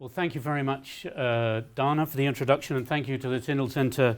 Well, thank you very much, Dana, for the introduction, and thank you to the Tyndall Centre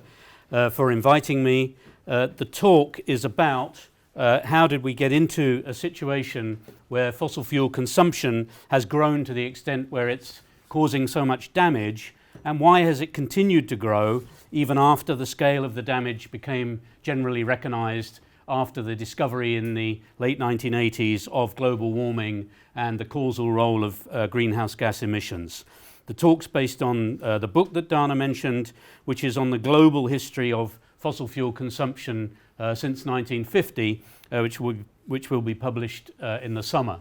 for inviting me. The talk is about how did we get into a situation where fossil fuel consumption has grown to the extent where it's causing so much damage, and why has it continued to grow even after the scale of the damage became generally recognised after the discovery in the late 1980s of global warming and the causal role of greenhouse gas emissions. The talk's based on the book that Dana mentioned, which is on the global history of fossil fuel consumption since 1950, which will be published in the summer.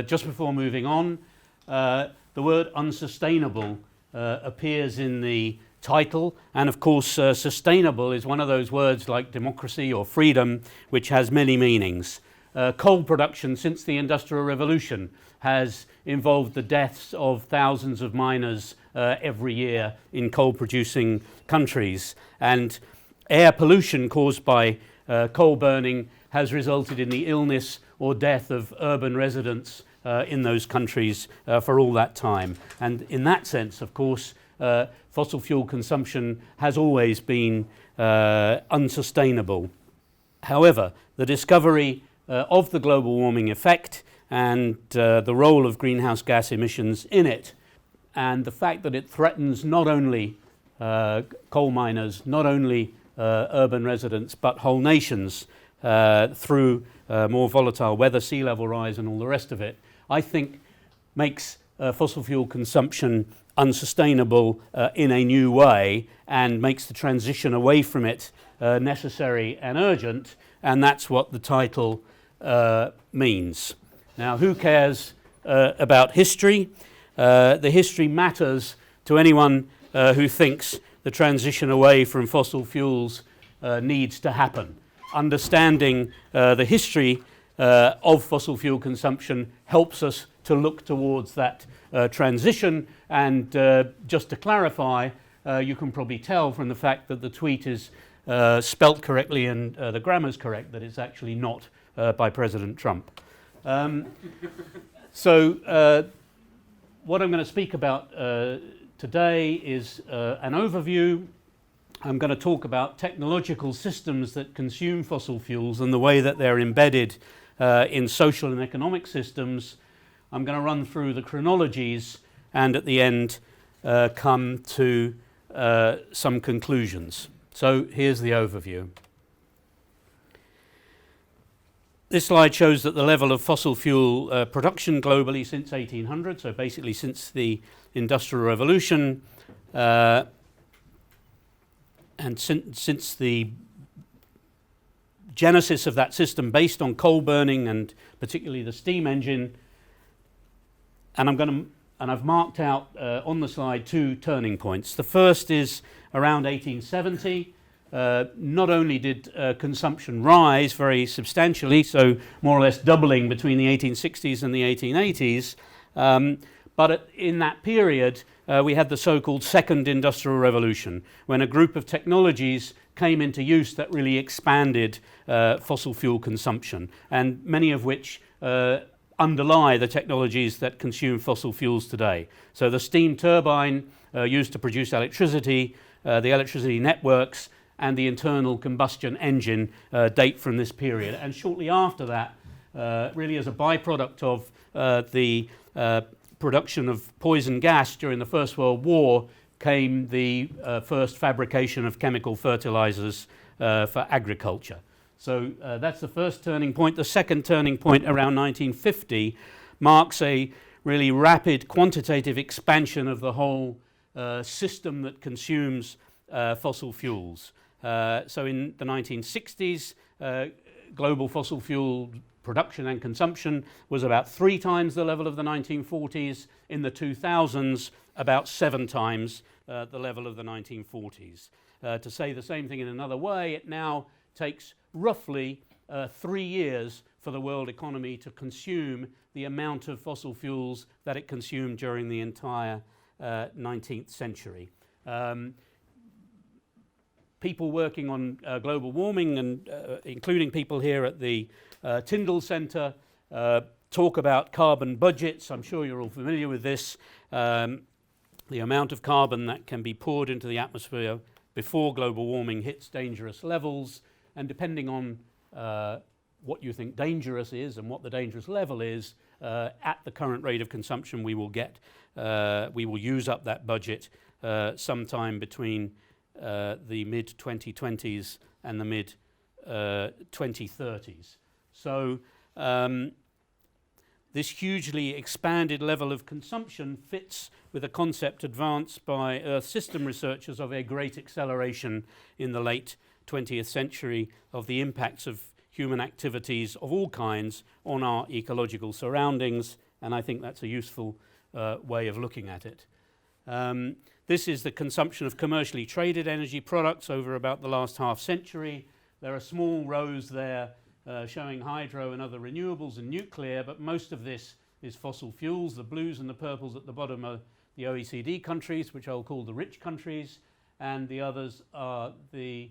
Just before moving on, the word unsustainable appears in the title, and of course sustainable is one of those words like democracy or freedom which has many meanings. Coal production since the Industrial Revolution has involved the deaths of thousands of miners every year in coal producing countries, and air pollution caused by coal burning has resulted in the illness or death of urban residents in those countries for all that time. And in that sense, of course, fossil fuel consumption has always been unsustainable. However, the discovery of the global warming effect and the role of greenhouse gas emissions in it, and the fact that it threatens not only coal miners, not only urban residents, but whole nations through more volatile weather, sea level rise and all the rest of it, I think makes fossil fuel consumption unsustainable in a new way, and makes the transition away from it necessary and urgent, and that's what the title means. Now, who cares about history? The history matters to anyone who thinks the transition away from fossil fuels needs to happen. Understanding the history of fossil fuel consumption helps us to look towards that transition, and just to clarify, you can probably tell from the fact that the tweet is spelt correctly and the grammar's correct, that it's actually not by President Trump. So what I'm going to speak about today is an overview. I'm going to talk about technological systems that consume fossil fuels and the way that they're embedded in social and economic systems. I'm going to run through the chronologies and at the end come to some conclusions. So here's the overview. This slide shows that the level of fossil fuel production globally since 1800, so basically since the Industrial Revolution, and since the genesis of that system based on coal burning and particularly the steam engine. And I've marked out on the slide two turning points. The first is around 1870. Not only did consumption rise very substantially, so more or less doubling between the 1860s and the 1880s, but in that period we had the so-called Second Industrial Revolution, when a group of technologies came into use that really expanded fossil fuel consumption, and many of which underlie the technologies that consume fossil fuels today. So the steam turbine used to produce electricity, the electricity networks, and the internal combustion engine date from this period. And shortly after that, really as a byproduct of the production of poison gas during the First World War, came the first fabrication of chemical fertilizers for agriculture. So that's the first turning point. The second turning point around 1950 marks a really rapid quantitative expansion of the whole system that consumes fossil fuels. So in the 1960s, global fossil fuel production and consumption was about 3 times the level of the 1940s. In the 2000s, about 7 times the level of the 1940s. To say the same thing in another way, it now takes roughly 3 years for the world economy to consume the amount of fossil fuels that it consumed during the entire 19th century. People working on global warming, and including people here at the Tyndall Centre, talk about carbon budgets. I'm sure you're all familiar with this. the amount of carbon that can be poured into the atmosphere before global warming hits dangerous levels, and depending on what you think dangerous is and what the dangerous level is, at the current rate of consumption we will use up that budget sometime between the mid-2020s and the mid-2030s. So this hugely expanded level of consumption fits with a concept advanced by Earth system researchers of a great acceleration in the late 20th century of the impacts of human activities of all kinds on our ecological surroundings, and I think that's a useful way of looking at it. This is the consumption of commercially traded energy products over about the last half century. There are small rows there showing hydro and other renewables and nuclear, but most of this is fossil fuels. The blues and the purples at the bottom are the OECD countries, which I'll call the rich countries, and the others are the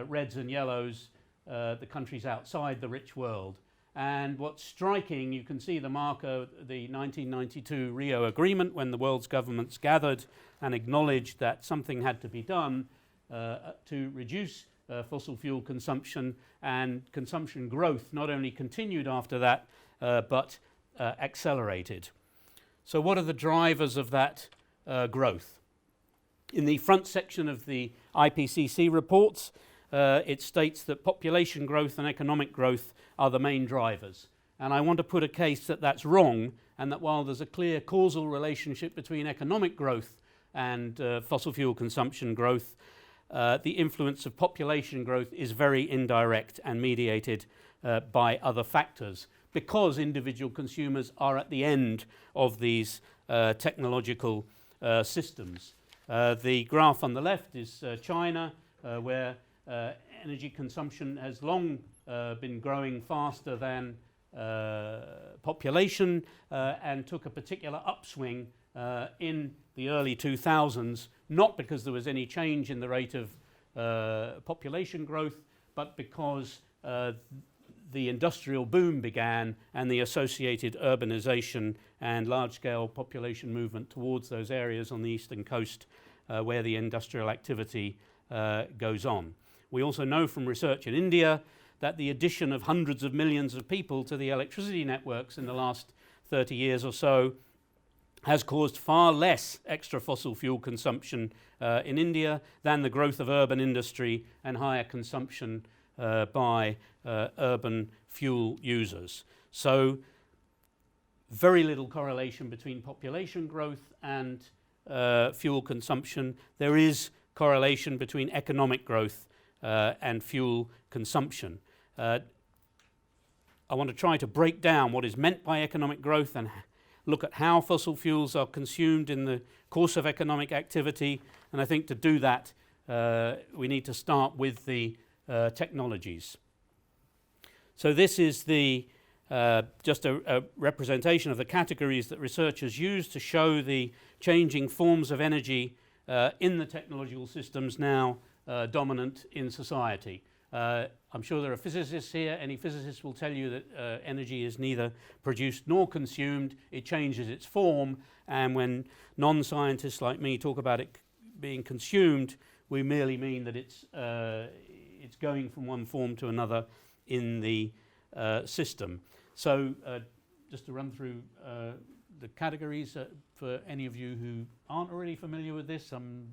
reds and yellows, the countries outside the rich world. And what's striking, you can see the marker, the 1992 Rio Agreement, when the world's governments gathered and acknowledged that something had to be done to reduce fossil fuel consumption, and consumption growth not only continued after that, but accelerated. So what are the drivers of that growth? In the front section of the IPCC reports, it states that population growth and economic growth are the main drivers. And I want to put a case that that's wrong, and that while there's a clear causal relationship between economic growth and fossil fuel consumption growth, the influence of population growth is very indirect and mediated by other factors, because individual consumers are at the end of these technological systems. The graph on the left is China, where energy consumption has long been growing faster than population, and took a particular upswing in the early 2000s, not because there was any change in the rate of population growth, but because the industrial boom began and the associated urbanization and large-scale population movement towards those areas on the eastern coast where the industrial activity goes on. We also know from research in India that the addition of hundreds of millions of people to the electricity networks in the last 30 years or so has caused far less extra fossil fuel consumption in India than the growth of urban industry and higher consumption by urban fuel users. So very little correlation between population growth and fuel consumption. There is correlation between economic growth and fuel consumption. I want to try to break down what is meant by economic growth and look at how fossil fuels are consumed in the course of economic activity. And I think to do that, we need to start with the technologies. So this is the just a representation of the categories that researchers use to show the changing forms of energy in the technological systems now dominant in society. I'm sure there are physicists here. Any physicist will tell you that energy is neither produced nor consumed. It changes its form, and when non-scientists like me talk about it being consumed, we merely mean that it's going from one form to another in the system. So just to run through the categories for any of you who aren't already familiar with this. I'm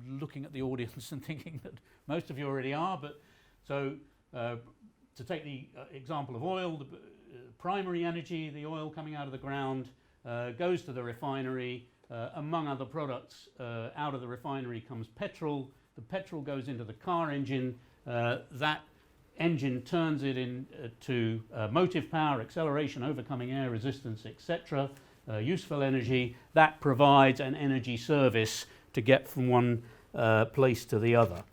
looking at the audience and thinking that most of you already are, but so to take the example of oil, the primary energy, the oil coming out of the ground, goes to the refinery. Among other products, out of the refinery comes petrol. The petrol goes into the car engine. That engine turns it into motive power, acceleration, overcoming air resistance, etc. Useful energy. That provides an energy service to get from one place to the other.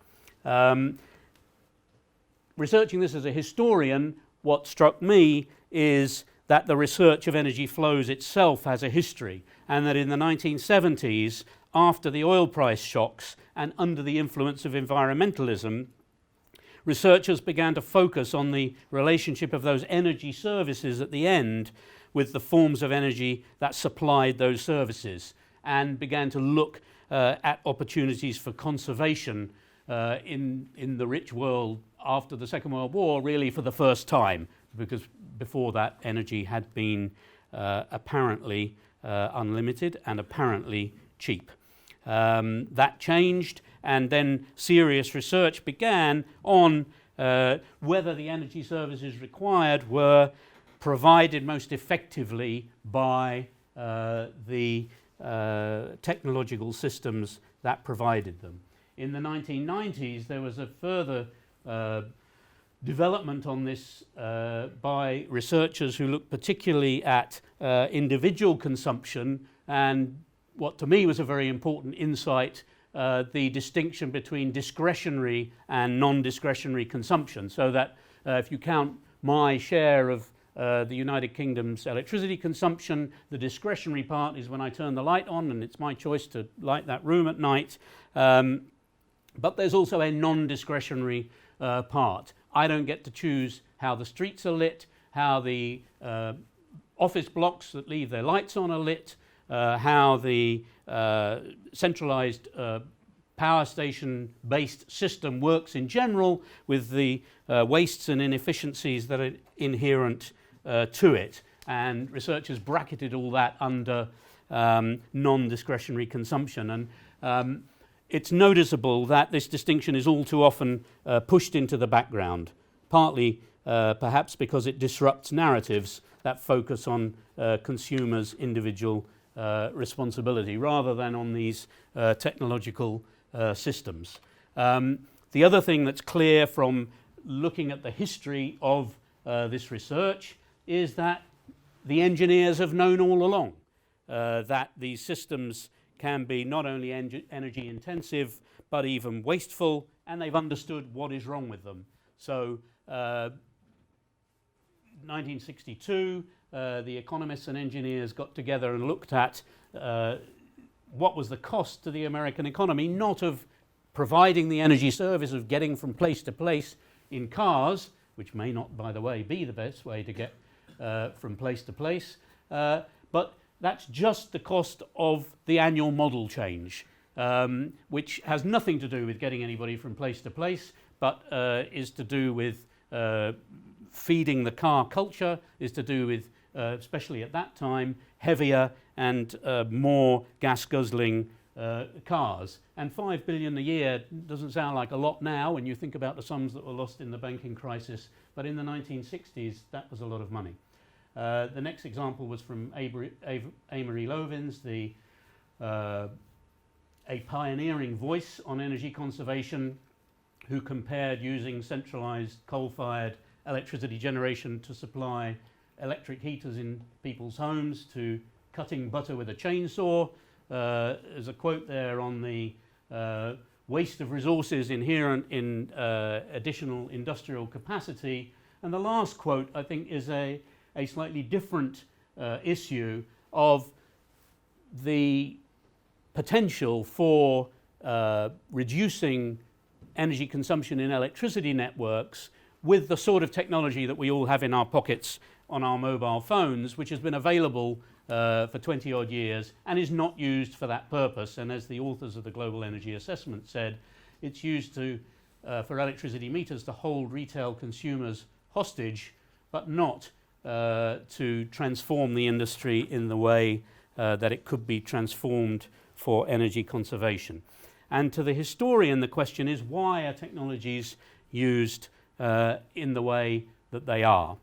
Researching this as a historian, what struck me is that the research of energy flows itself has a history, and that in the 1970s, after the oil price shocks and under the influence of environmentalism, researchers began to focus on the relationship of those energy services at the end with the forms of energy that supplied those services. and began to look at opportunities for conservation in the rich world after the Second World War, really for the first time, because before that energy had been apparently unlimited and apparently cheap. That changed, and then serious research began on whether the energy services required were provided most effectively by the technological systems that provided them. In the 1990s, there was a further development on this by researchers who looked particularly at individual consumption, and what to me was a very important insight, the distinction between discretionary and non-discretionary consumption, so that if you count my share of the United Kingdom's electricity consumption, the discretionary part is when I turn the light on and it's my choice to light that room at night. But there's also a non-discretionary part. I don't get to choose how the streets are lit, how the office blocks that leave their lights on are lit, how the centralized power station based system works in general, with the wastes and inefficiencies that are inherent to it. And researchers bracketed all that under non-discretionary consumption. And it's noticeable that this distinction is all too often pushed into the background, partly perhaps because it disrupts narratives that focus on consumers' individual responsibility rather than on these technological systems. The other thing that's clear from looking at the history of this research is that the engineers have known all along that these systems can be not only energy intensive but even wasteful, and they've understood what is wrong with them. So 1962, the economists and engineers got together and looked at what was the cost to the American economy, not of providing the energy service of getting from place to place in cars, which may not, by the way, be the best way to get from place to place, but that's just the cost of the annual model change, which has nothing to do with getting anybody from place to place, but is to do with feeding the car culture, is to do with, especially at that time, heavier and more gas-guzzling cars. And 5 billion a year doesn't sound like a lot now when you think about the sums that were lost in the banking crisis, but in the 1960s, that was a lot of money. The next example was from Amory Lovins, a pioneering voice on energy conservation, who compared using centralized coal-fired electricity generation to supply electric heaters in people's homes to cutting butter with a chainsaw. There's a quote there on the waste of resources inherent in additional industrial capacity. And the last quote, I think, is a slightly different issue of the potential for reducing energy consumption in electricity networks with the sort of technology that we all have in our pockets on our mobile phones, which has been available for 20 odd years and is not used for that purpose. And as the authors of the Global Energy Assessment said, it's used to for electricity meters to hold retail consumers hostage, but not to transform the industry in the way that it could be transformed for energy conservation. And to the historian, the question is, why are technologies used in the way that they are?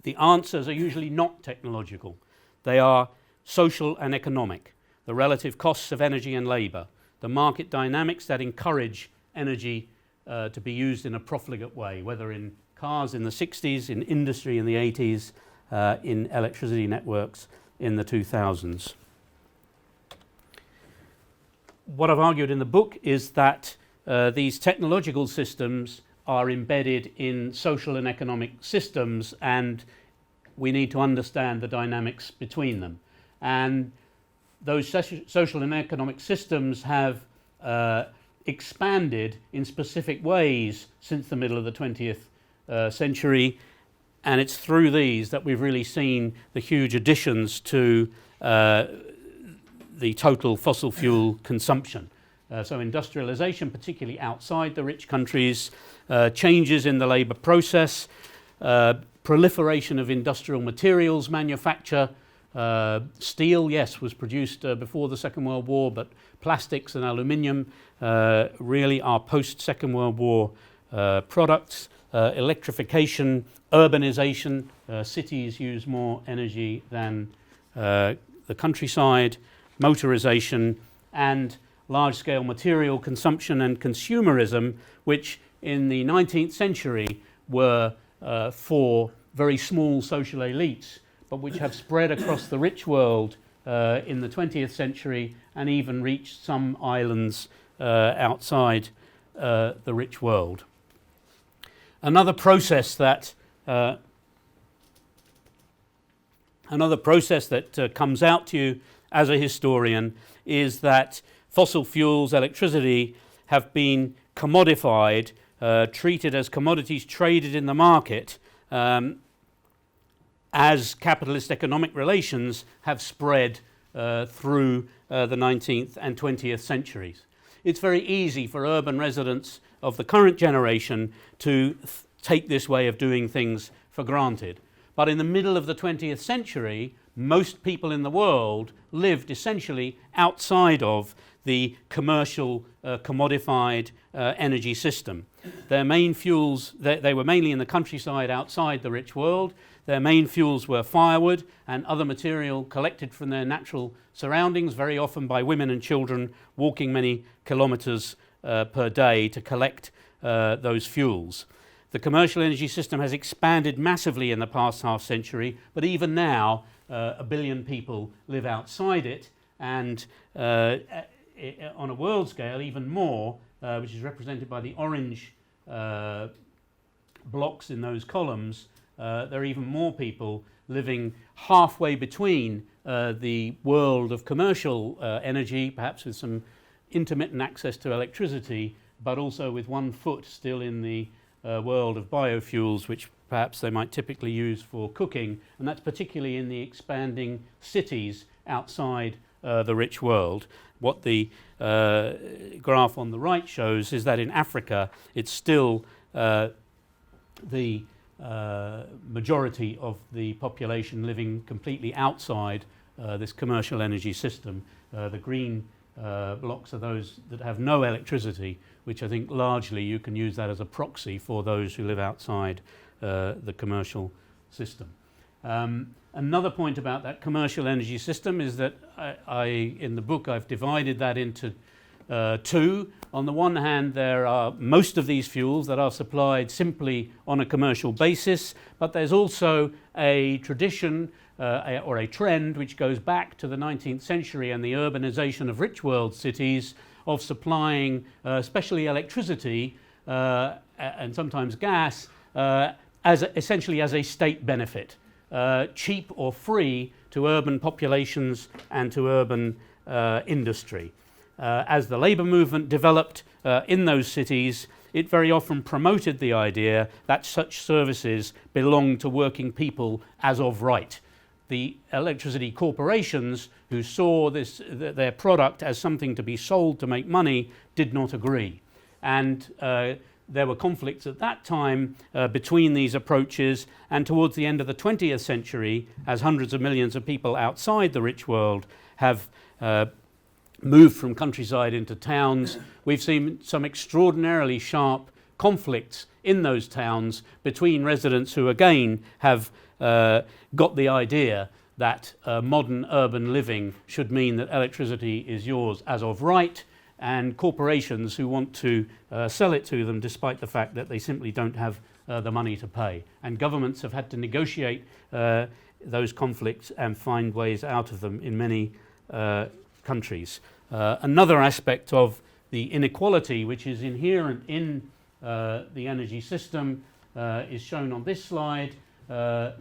The answers are usually not technological. They are social and economic, the relative costs of energy and labour, the market dynamics that encourage energy to be used in a profligate way, whether in cars in the 60s, in industry in the 80s, in electricity networks in the 2000s. What I've argued in the book is that these technological systems are embedded in social and economic systems, and we need to understand the dynamics between them. And those social and economic systems have expanded in specific ways since the middle of the 20th century, and it's through these that we've really seen the huge additions to the total fossil fuel consumption. So industrialization, particularly outside the rich countries, changes in the labour process, proliferation of industrial materials manufacture. Steel, yes, was produced before the Second World War, but plastics and aluminium really are post-Second World War products. Electrification, urbanization, cities use more energy than the countryside, motorization, and large-scale material consumption and consumerism, which in the 19th century were for very small social elites, but which have spread across the rich world in the 20th century and even reached some islands outside the rich world. Another process that comes out to you as a historian is that fossil fuels, electricity, have been commodified, treated as commodities traded in the market as capitalist economic relations have spread through the 19th and 20th centuries. It's very easy for urban residents of the current generation to take this way of doing things for granted. But in the middle of the 20th century, most people in the world lived essentially outside of the commercial, commodified energy system. Their main fuels, they were mainly in the countryside outside the rich world. Their main fuels were firewood and other material collected from their natural surroundings, very often by women and children walking many kilometres per day to collect those fuels. The commercial energy system has expanded massively in the past half century, but even now 1 billion people live outside it, and on a world scale even more, which is represented by the orange blocks in those columns. There are even more people living halfway between the world of commercial energy, perhaps with some intermittent access to electricity, but also with one foot still in the world of biofuels, which perhaps they might typically use for cooking, and that's particularly in the expanding cities outside the rich world. What the graph on the right shows is that in Africa it's still the majority of the population living completely outside this commercial energy system. The green blocks are those that have no electricity, which I think largely you can use that as a proxy for those who live outside the commercial system. Another point about that commercial energy system is that in the book I've divided that into two. On the one hand, there are most of these fuels that are supplied simply on a commercial basis, but there's also a tradition or a trend which goes back to the 19th century and the urbanization of rich world cities of supplying especially electricity and sometimes gas essentially as a state benefit, cheap or free to urban populations and to urban industry. As the labour movement developed in those cities, it very often promoted the idea that such services belonged to working people as of right. The electricity corporations, who saw their product as something to be sold to make money, did not agree. And there were conflicts at that time between these approaches, and towards the end of the 20th century, as hundreds of millions of people outside the rich world have moved from countryside into towns, we've seen some extraordinarily sharp conflicts in those towns between residents who again have got the idea that modern urban living should mean that electricity is yours as of right, and corporations who want to sell it to them despite the fact that they simply don't have the money to pay. And governments have had to negotiate those conflicts and find ways out of them in many countries. Another aspect of the inequality which is inherent in the energy system is shown on this slide. So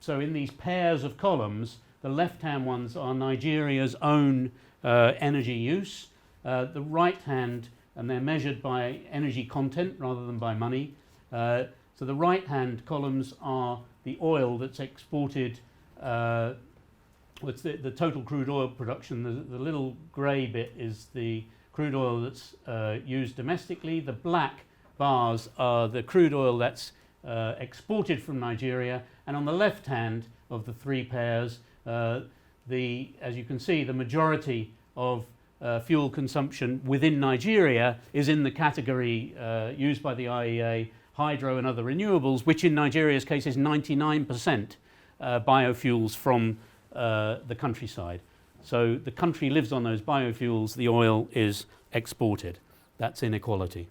in these pairs of columns, the left-hand ones are Nigeria's own energy use. The right-hand, and they're measured by energy content rather than by money. So the right-hand columns are the oil that's exported What's the total crude oil production? The little grey bit is the crude oil that's used domestically. The black bars are the crude oil that's exported from Nigeria, and on the left hand of the three pairs, as you can see, the majority of fuel consumption within Nigeria is in the category used by the IEA, hydro and other renewables, which in Nigeria's case is 99% biofuels from the countryside. So the country lives on those biofuels, the oil is exported. That's inequality.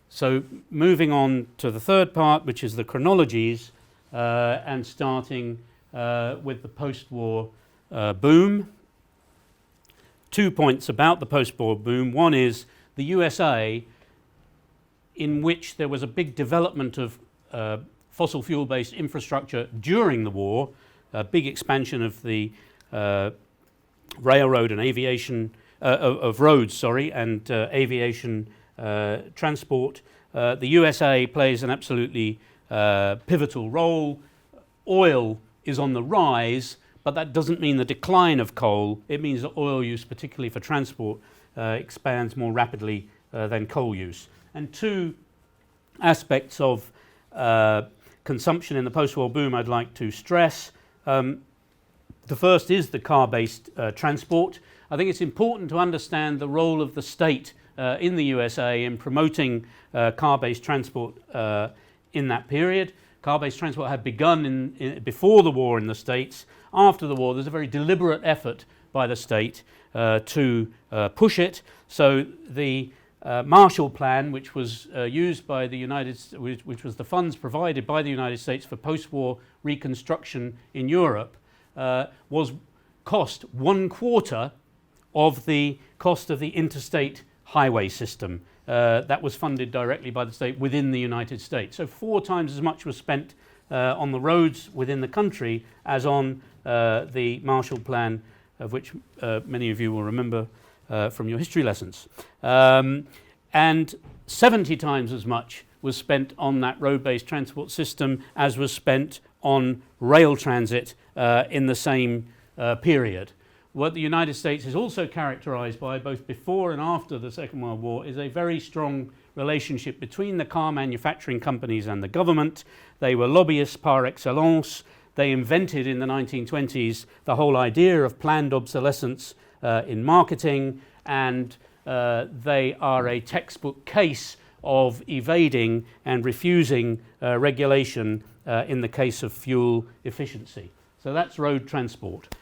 So moving on to the third part, which is the chronologies, and starting with the post-war boom. 2 points about the post-war boom. One is the USA, in which there was a big development of fossil fuel-based infrastructure during the war, a big expansion of the railroad and aviation, of roads, and aviation transport. The USA plays an absolutely pivotal role. Oil is on the rise, but that doesn't mean the decline of coal. It means that oil use, particularly for transport, expands more rapidly than coal use. And two aspects of consumption in the post-war boom I'd like to stress. The first is the car-based transport. I think it's important to understand the role of the state in the USA in promoting car-based transport in that period. Car-based transport had begun before the war in the States. After the war, there's a very deliberate effort by the state to push it. So the Marshall Plan, which was used by the which was the funds provided by the United States for post-war reconstruction in Europe, cost 1/4 of the cost of the interstate highway system that was funded directly by the state within the United States. So 4 times as much was spent on the roads within the country as on the Marshall Plan, of which many of you will remember from your history lessons. And 70 times as much was spent on that road-based transport system as was spent on rail transit in the same period. What the United States is also characterized by, both before and after the Second World War, is a very strong relationship between the car manufacturing companies and the government. They were lobbyists par excellence. They invented in the 1920s the whole idea of planned obsolescence in marketing, and they are a textbook case of evading and refusing regulation in the case of fuel efficiency. So that's road transport.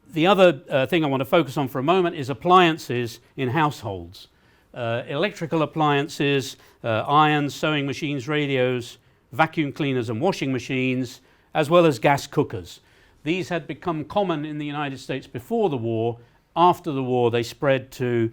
The other thing I want to focus on for a moment is appliances in households. Electrical appliances, irons, sewing machines, radios, vacuum cleaners and washing machines, as well as gas cookers. These had become common in the United States before the war. After the war, they spread to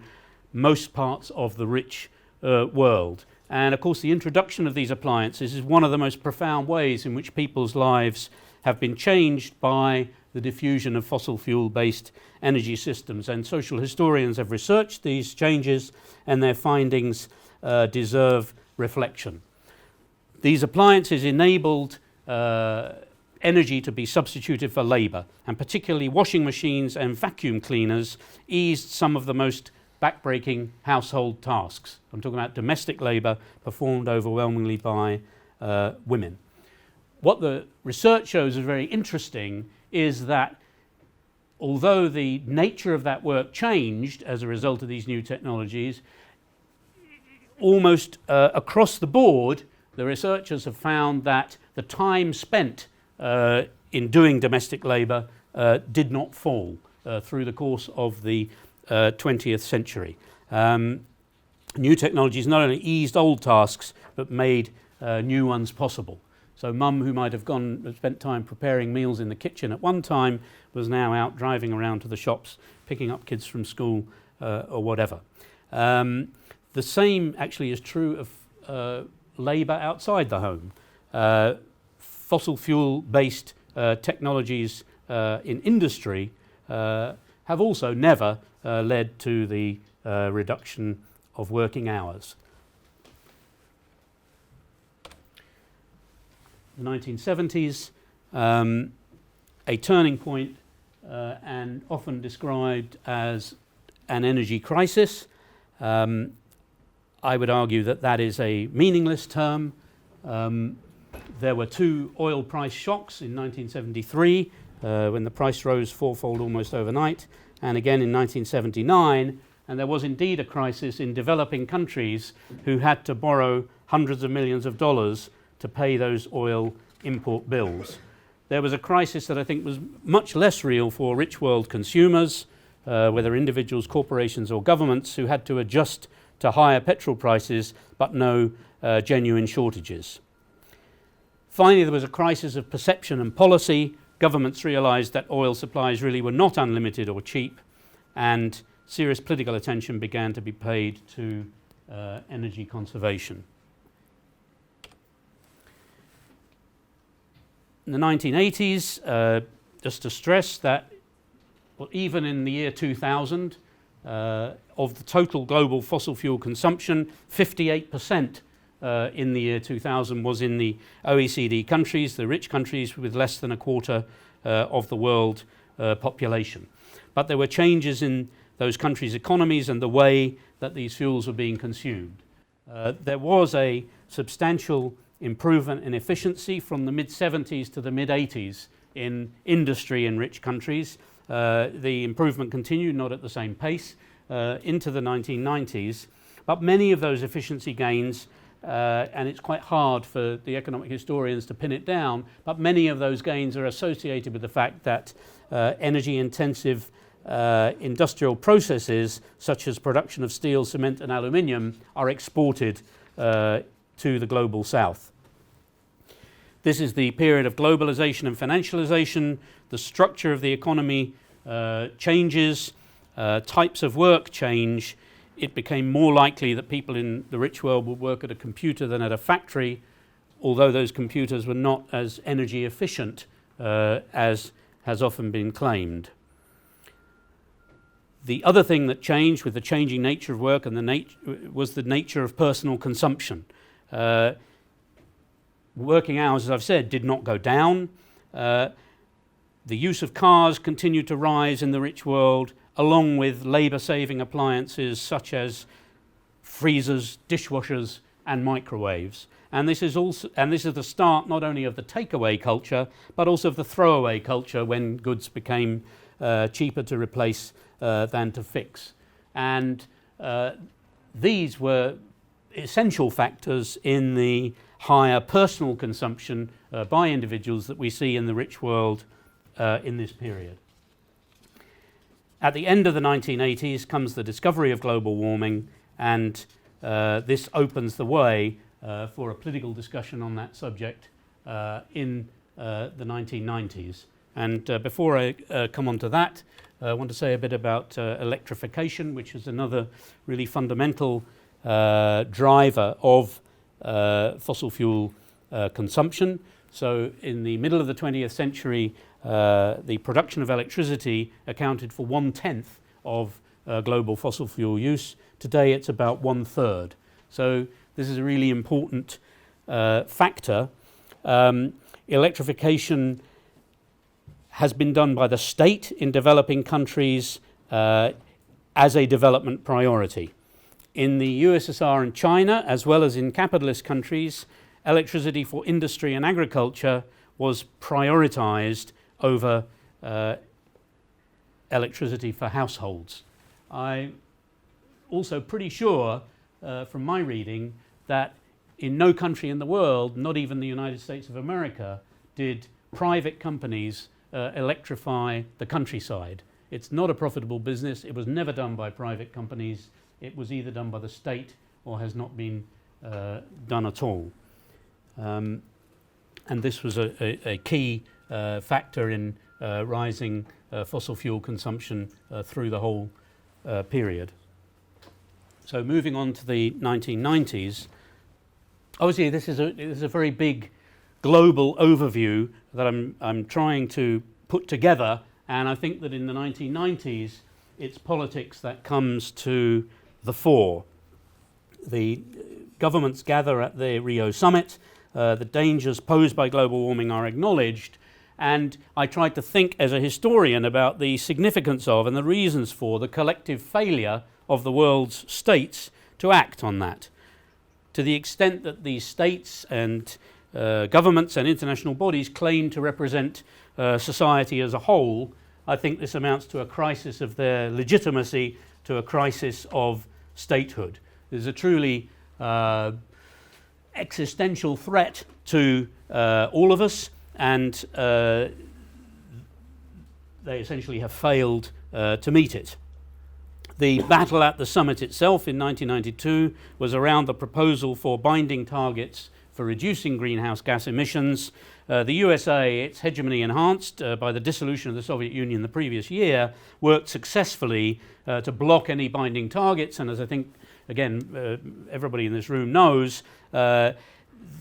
most parts of the rich world. And of course, the introduction of these appliances is one of the most profound ways in which people's lives have been changed by the diffusion of fossil fuel-based energy systems. And social historians have researched these changes, and their findings deserve reflection. These appliances enabled energy to be substituted for labour, and particularly washing machines and vacuum cleaners eased some of the most backbreaking household tasks. I'm talking about domestic labour performed overwhelmingly by women. What the research shows is very interesting is that although the nature of that work changed as a result of these new technologies, almost across the board, the researchers have found that the time spent in doing domestic labour did not fall through the course of the 20th century. New technologies not only eased old tasks, but made new ones possible. So mum, who might have spent time preparing meals in the kitchen at one time, was now out driving around to the shops, picking up kids from school or whatever. The same actually is true of labour outside the home. Fossil fuel-based technologies in industry have also never led to the reduction of working hours. The 1970s, a turning point and often described as an energy crisis. I would argue that that is a meaningless term. There were two oil price shocks in 1973 when the price rose fourfold almost overnight, and again in 1979, and there was indeed a crisis in developing countries who had to borrow hundreds of millions of dollars to pay those oil import bills. There was a crisis that I think was much less real for rich world consumers, whether individuals, corporations or governments, who had to adjust to higher petrol prices but no genuine shortages. Finally, there was a crisis of perception and policy. Governments realised that oil supplies really were not unlimited or cheap, and serious political attention began to be paid to energy conservation. In the 1980s, just to stress that even in the year 2000, of the total global fossil fuel consumption, 58% in the year 2000 was in the OECD countries, the rich countries with less than a quarter of the world population. But there were changes in those countries' economies and the way that these fuels were being consumed. There was a substantial improvement in efficiency from the mid-70s to the mid-80s in industry in rich countries. The improvement continued, not at the same pace, into the 1990s. But many of those efficiency gains, and it's quite hard for the economic historians to pin it down, but many of those gains are associated with the fact that energy-intensive industrial processes, such as production of steel, cement and aluminium, are exported to the global south. This is the period of globalisation and financialisation. The structure of the economy changes, types of work change. It became more likely that people in the rich world would work at a computer than at a factory, although those computers were not as energy efficient as has often been claimed. The other thing that changed with the changing nature of work and was the nature of personal consumption. Working hours, as I've said, did not go down. The use of cars continued to rise in the rich world, along with labour-saving appliances such as freezers, dishwashers and microwaves. And this is the start not only of the takeaway culture, but also of the throwaway culture, when goods became cheaper to replace than to fix. And these were essential factors in the higher personal consumption by individuals that we see in the rich world in this period. At the end of the 1980s comes the discovery of global warming, and this opens the way for a political discussion on that subject in the 1990s. And before I come on to that, I want to say a bit about electrification, which is another really fundamental driver of fossil fuel consumption. So in the middle of the 20th century, the production of electricity accounted for 1/10 of global fossil fuel use. Today it's about 1/3. So this is a really important factor. Electrification has been done by the state in developing countries as a development priority. In the USSR and China, as well as in capitalist countries, electricity for industry and agriculture was prioritized over electricity for households. I'm also pretty sure from my reading that in no country in the world, not even the United States of America, did private companies electrify the countryside. It's not a profitable business. It was never done by private companies. It was either done by the state or has not been done at all. And this was a key factor in rising fossil fuel consumption through the whole period. So moving on to the 1990s, obviously this is a very big global overview that I'm trying to put together, and I think that in the 1990s it's politics that comes to the fore. The governments gather at the Rio summit, the dangers posed by global warming are acknowledged, And I tried to think as a historian about the significance of and the reasons for the collective failure of the world's states to act on that. To the extent that these states and governments and international bodies claim to represent society as a whole, I think this amounts to a crisis of their legitimacy, to a crisis of statehood. There's a truly existential threat to all of us, and they essentially have failed to meet it. The battle at the summit itself in 1992 was around the proposal for binding targets for reducing greenhouse gas emissions. The USA, its hegemony enhanced by the dissolution of the Soviet Union the previous year, worked successfully to block any binding targets, and as I think, again, everybody in this room knows,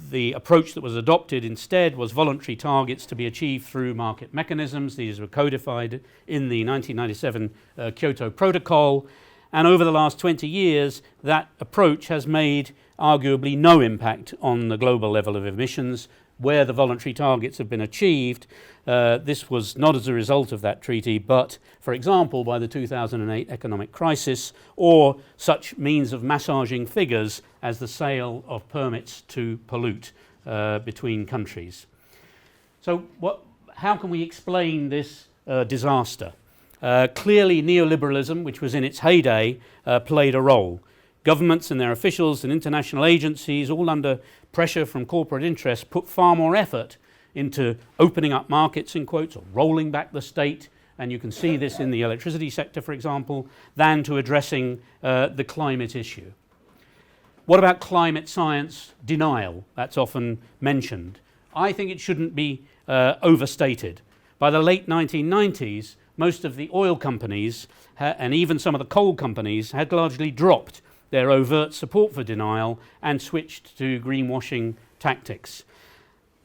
the approach that was adopted instead was voluntary targets to be achieved through market mechanisms. These were codified in the 1997 Kyoto Protocol, and over the last 20 years that approach has made arguably no impact on the global level of emissions. Where the voluntary targets have been achieved, this was not as a result of that treaty, but, for example, by the 2008 economic crisis, or such means of massaging figures as the sale of permits to pollute between countries. So how can we explain this disaster? Clearly neoliberalism, which was in its heyday, played a role. Governments and their officials and international agencies, all under pressure from corporate interests, put far more effort into opening up markets, in quotes, or rolling back the state, and you can see this in the electricity sector, for example, than to addressing the climate issue. What about climate science denial? That's often mentioned. I think it shouldn't be overstated. By the late 1990s, most of the oil companies and even some of the coal companies had largely dropped their overt support for denial and switched to greenwashing tactics.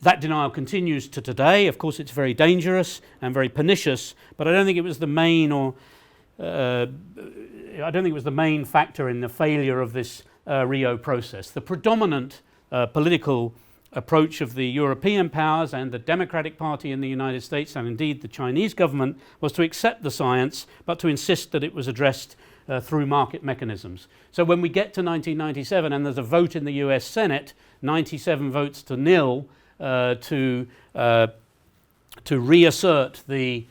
That denial continues to today. Of course, it's very dangerous and very pernicious, but I don't think it was the main factor in the failure of this Rio process. The predominant political approach of the European powers and the Democratic Party in the United States, and indeed the Chinese government, was to accept the science, but to insist that it was addressed through market mechanisms. So when we get to 1997 and there's a vote in the US Senate, 97 votes to nil, to reassert the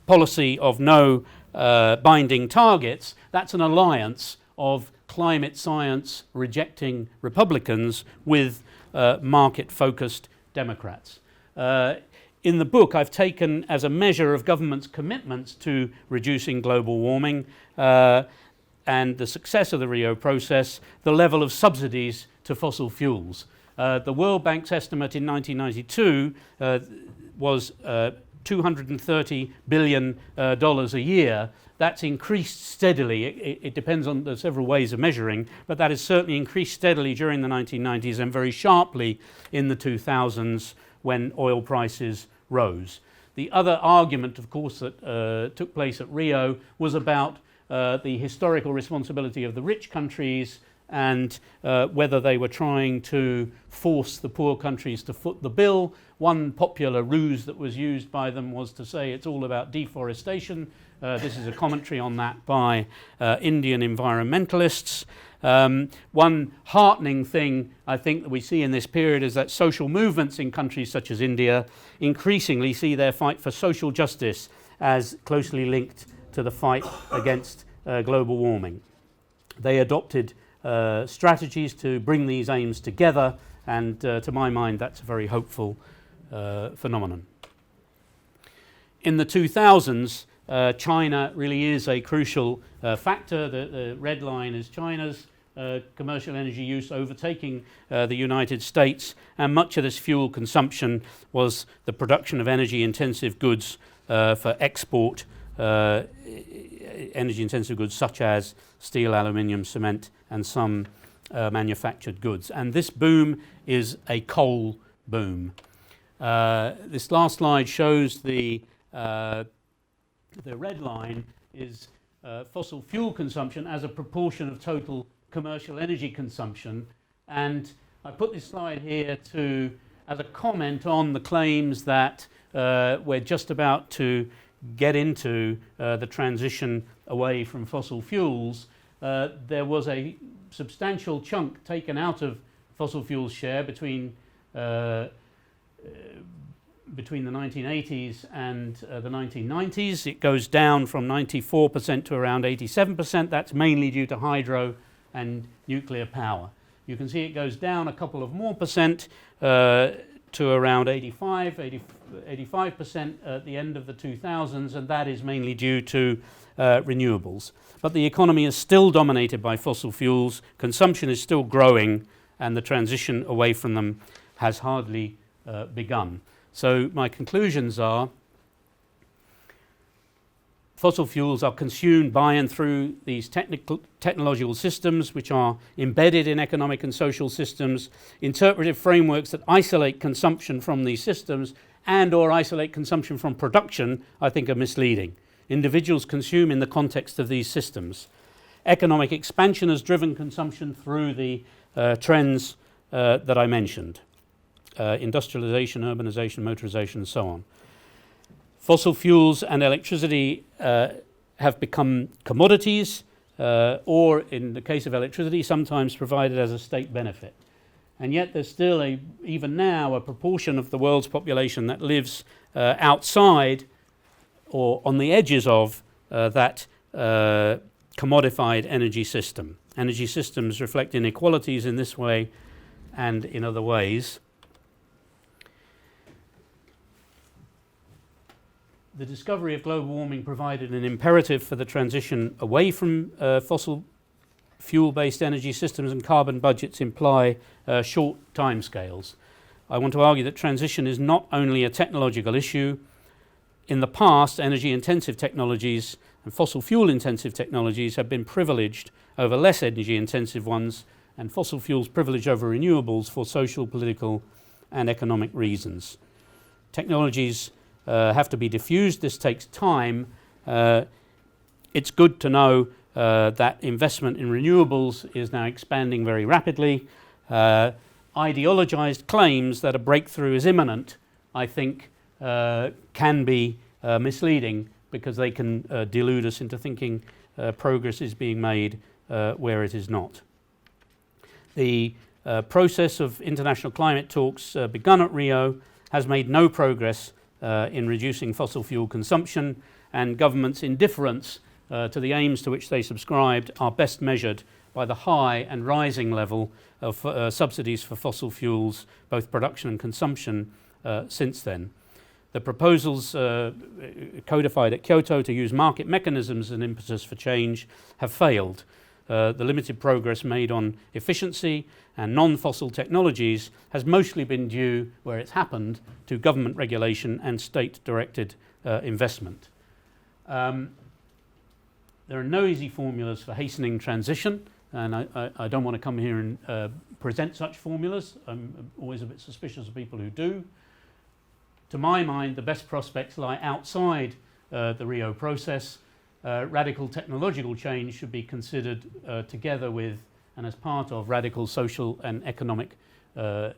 policy of no binding targets, that's an alliance of climate science rejecting Republicans with market-focused Democrats. In the book, I've taken as a measure of government's commitments to reducing global warming and the success of the Rio process, the level of subsidies to fossil fuels. The World Bank's estimate in 1992 was $230 billion a year. That's increased steadily. It depends on the several ways of measuring, but that has certainly increased steadily during the 1990s and very sharply in the 2000s when oil prices rose. The other argument, of course, that took place at Rio was about the historical responsibility of the rich countries and whether they were trying to force the poor countries to foot the bill. One popular ruse that was used by them was to say it's all about deforestation. This is a commentary on that by Indian environmentalists. One heartening thing I think that we see in this period is that social movements in countries such as India increasingly see their fight for social justice as closely linked to the fight against global warming. They adopted strategies to bring these aims together, and to my mind that's a very hopeful phenomenon. In the 2000s, China really is a crucial factor. The red line is China's commercial energy use overtaking the United States, and much of this fuel consumption was the production of energy-intensive goods for export, energy-intensive goods such as steel, aluminium, cement, and some manufactured goods. And this boom is a coal boom. This last slide shows the red line is fossil fuel consumption as a proportion of total commercial energy consumption, and I put this slide here to as a comment on the claims that we're just about to get into the transition away from fossil fuels. There was a substantial chunk taken out of fossil fuels share between the 1980s and the 1990s. It goes down from 94% to around 87%. That's mainly due to hydro and nuclear power. You can see it goes down a couple of more percent to around 85% at the end of the 2000s, and that is mainly due to renewables. But the economy is still dominated by fossil fuels, consumption is still growing, and the transition away from them has hardly begun. So my conclusions are: fossil fuels are consumed by and through these technological systems which are embedded in economic and social systems. Interpretive frameworks that isolate consumption from these systems and or isolate consumption from production, I think, are misleading. Individuals consume in the context of these systems. Economic expansion has driven consumption through the trends that I mentioned. Industrialization, urbanization, motorization, and so on. Fossil fuels and electricity have become commodities, or in the case of electricity, sometimes provided as a state benefit. And yet there's still, even now, a proportion of the world's population that lives outside or on the edges of that commodified energy system. Energy systems reflect inequalities in this way and in other ways. The discovery of global warming provided an imperative for the transition away from fossil fuel-based energy systems, and carbon budgets imply short timescales. I want to argue that transition is not only a technological issue. In the past, energy-intensive technologies and fossil fuel-intensive technologies have been privileged over less energy-intensive ones, and fossil fuels privileged over renewables for social, political, and economic reasons. Technologies have to be diffused. This takes time. It's good to know that investment in renewables is now expanding very rapidly. Ideologized claims that a breakthrough is imminent, I think, can be misleading, because they can delude us into thinking progress is being made where it is not. The process of international climate talks begun at Rio has made no progress in reducing fossil fuel consumption, and governments' indifference to the aims to which they subscribed are best measured by the high and rising level of subsidies for fossil fuels, both production and consumption, since then. The proposals codified at Kyoto to use market mechanisms as an impetus for change have failed. The limited progress made on efficiency and non-fossil technologies has mostly been due, where it's happened, to government regulation and state-directed investment. There are no easy formulas for hastening transition, and I don't want to come here and present such formulas. I'm always a bit suspicious of people who do. To my mind, the best prospects lie outside the Rio process. Radical technological change should be considered together with and as part of radical social and economic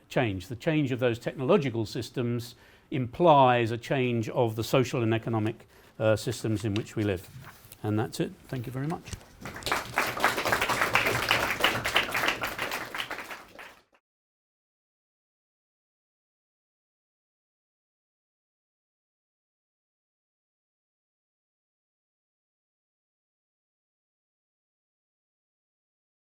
change. The change of those technological systems implies a change of the social and economic systems in which we live. And that's it. Thank you very much.